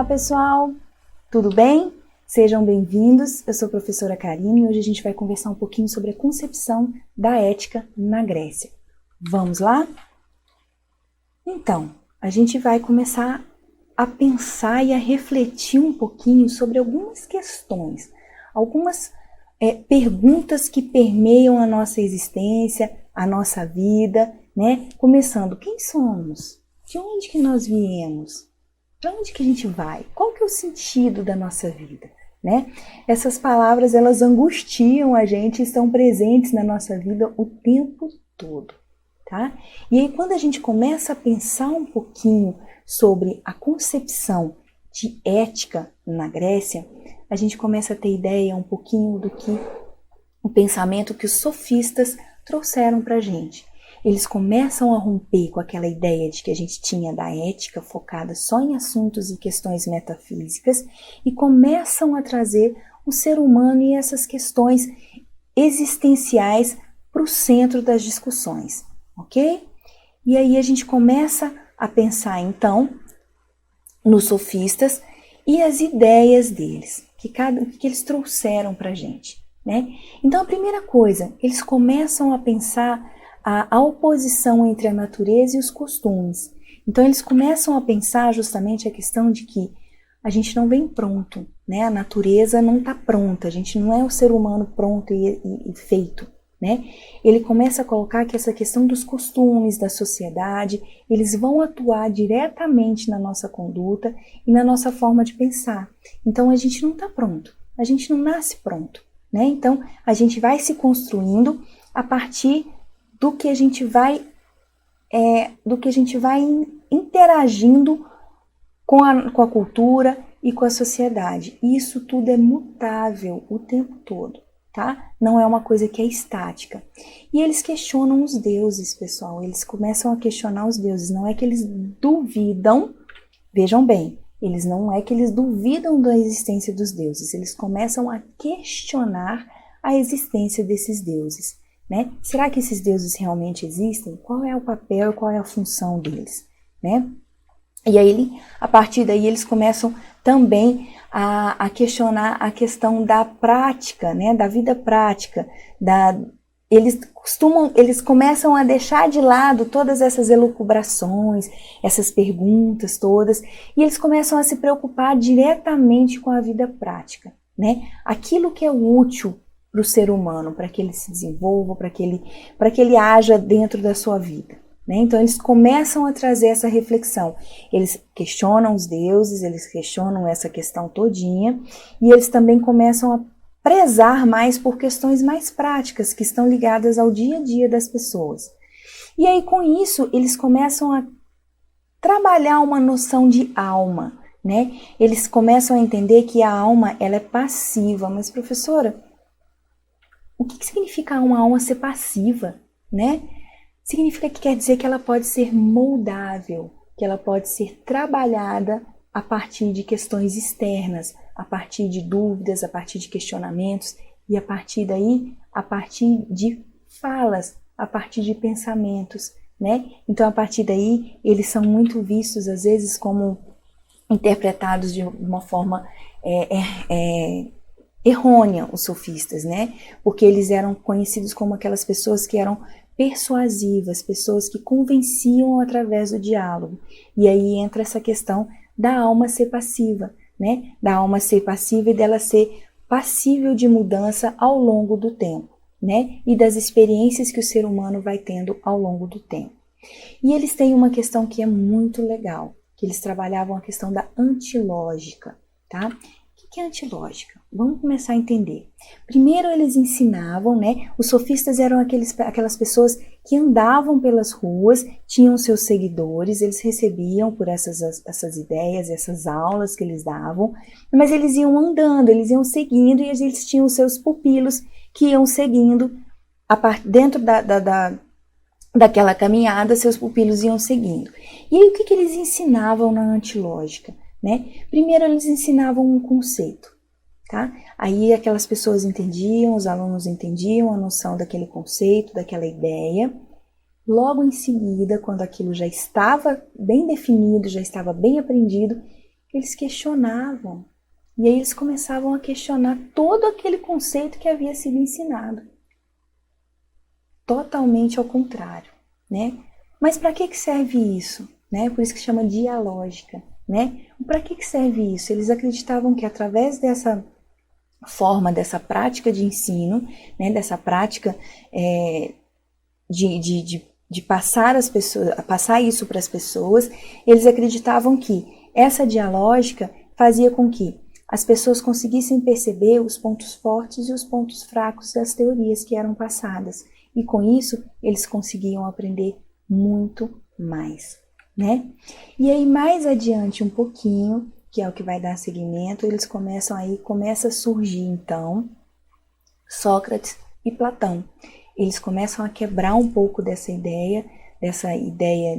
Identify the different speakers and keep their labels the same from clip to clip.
Speaker 1: Olá pessoal, tudo bem? Sejam bem-vindos, eu sou a professora Karine e hoje a gente vai conversar um pouquinho sobre a concepção da ética na Grécia. Vamos lá? Então, a gente vai começar a pensar e a refletir um pouquinho sobre algumas questões, algumas perguntas que permeiam a nossa existência, a nossa vida, né? Começando, quem somos? De onde que nós viemos? Para onde que a gente vai? Qual que é o sentido da nossa vida? Né? Essas palavras, elas angustiam a gente, estão presentes na nossa vida o tempo todo. Tá? E aí, quando a gente começa a pensar um pouquinho sobre a concepção de ética na Grécia, a gente começa a ter ideia um pouquinho do que o pensamento que os sofistas trouxeram para a gente. Eles começam a romper com aquela ideia de que a gente tinha da ética focada só em assuntos e questões metafísicas e começam a trazer o ser humano e essas questões existenciais para o centro das discussões, ok? E aí a gente começa a pensar então nos sofistas e as ideias deles, que eles trouxeram para a gente, né? Então a primeira coisa, eles começam a pensar a oposição entre a natureza e os costumes. Então eles começam a pensar justamente a questão de que a gente não vem pronto, né? A natureza não está pronta, a gente não é o ser humano pronto e feito, né? Ele começa a colocar que essa questão dos costumes da sociedade, eles vão atuar diretamente na nossa conduta e na nossa forma de pensar. Então a gente não está pronto, a gente não nasce pronto, né? Então a gente vai se construindo a partir do que a gente vai interagindo com a cultura e com a sociedade. E isso tudo é mutável o tempo todo, tá? Não é uma coisa que é estática. E eles questionam os deuses, pessoal. Eles começam a questionar os deuses. Não é que eles duvidam, vejam bem, não é que eles duvidam da existência dos deuses. Eles começam a questionar a existência desses deuses. Né? Será que esses deuses realmente existem? Qual é o papel e qual é a função deles? Né? E aí, a partir daí, eles começam também a questionar a questão da prática, né? Da vida prática. Eles começam a deixar de lado todas essas elucubrações, essas perguntas todas, e eles começam a se preocupar diretamente com a vida prática. Né? Aquilo que é útil para o ser humano, para que ele se desenvolva, para que ele haja dentro da sua vida. Né? Então eles começam a trazer essa reflexão. Eles questionam os deuses, eles questionam essa questão todinha, e eles também começam a prezar mais por questões mais práticas, que estão ligadas ao dia a dia das pessoas. E aí com isso eles começam a trabalhar uma noção de alma. Né? Eles começam a entender que a alma ela é passiva. Mas professora, o que significa uma alma ser passiva, né? Significa que quer dizer que ela pode ser moldável, que ela pode ser trabalhada a partir de questões externas, a partir de dúvidas, a partir de questionamentos e a partir daí, a partir de falas, a partir de pensamentos, né? Então, a partir daí, eles são muito vistos, às vezes, como interpretados de uma forma errônea, os sofistas, né? Porque eles eram conhecidos como aquelas pessoas que eram persuasivas, pessoas que convenciam através do diálogo. E aí entra essa questão da alma ser passiva, né? Da alma ser passiva e dela ser passível de mudança ao longo do tempo, né? E das experiências que o ser humano vai tendo ao longo do tempo. E eles têm uma questão que é muito legal, que eles trabalhavam a questão da antilógica, tá? O que é antilógica? Vamos começar a entender. Primeiro eles ensinavam, né? Os sofistas eram aquelas pessoas que andavam pelas ruas, tinham seus seguidores, eles recebiam por essas ideias, essas aulas que eles davam, mas eles iam andando, eles iam seguindo e eles tinham os seus pupilos que iam seguindo dentro daquela caminhada, seus pupilos iam seguindo. E aí o que eles ensinavam na antilógica? Né? Primeiro eles ensinavam um conceito, tá? Aí aquelas pessoas entendiam, os alunos entendiam a noção daquele conceito, daquela ideia. Logo em seguida, quando aquilo já estava bem definido, já estava bem aprendido, eles questionavam. E aí eles começavam a questionar todo aquele conceito que havia sido ensinado. Totalmente ao contrário, né? Mas para que serve isso? Né? Por isso que chama dialógica, né? Para que serve isso? Eles acreditavam que através dessa forma, dessa prática de ensino, né? Dessa prática de passar as pessoas, passar isso para as pessoas, eles acreditavam que essa dialógica fazia com que as pessoas conseguissem perceber os pontos fortes e os pontos fracos das teorias que eram passadas. E com isso, eles conseguiam aprender muito mais, né? E aí, mais adiante um pouquinho, que é o que vai dar seguimento, eles começa a surgir, então, Sócrates e Platão. Eles começam a quebrar um pouco dessa ideia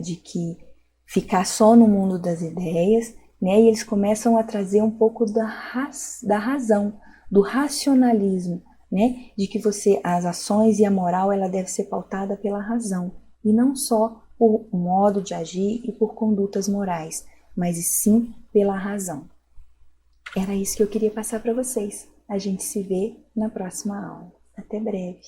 Speaker 1: de que ficar só no mundo das ideias, né? E eles começam a trazer um pouco da razão, do racionalismo, né? De que as ações e a moral, ela deve ser pautada pela razão, e não só por modo de agir e por condutas morais, mas sim pela razão. Era isso que eu queria passar para vocês. A gente se vê na próxima aula. Até breve.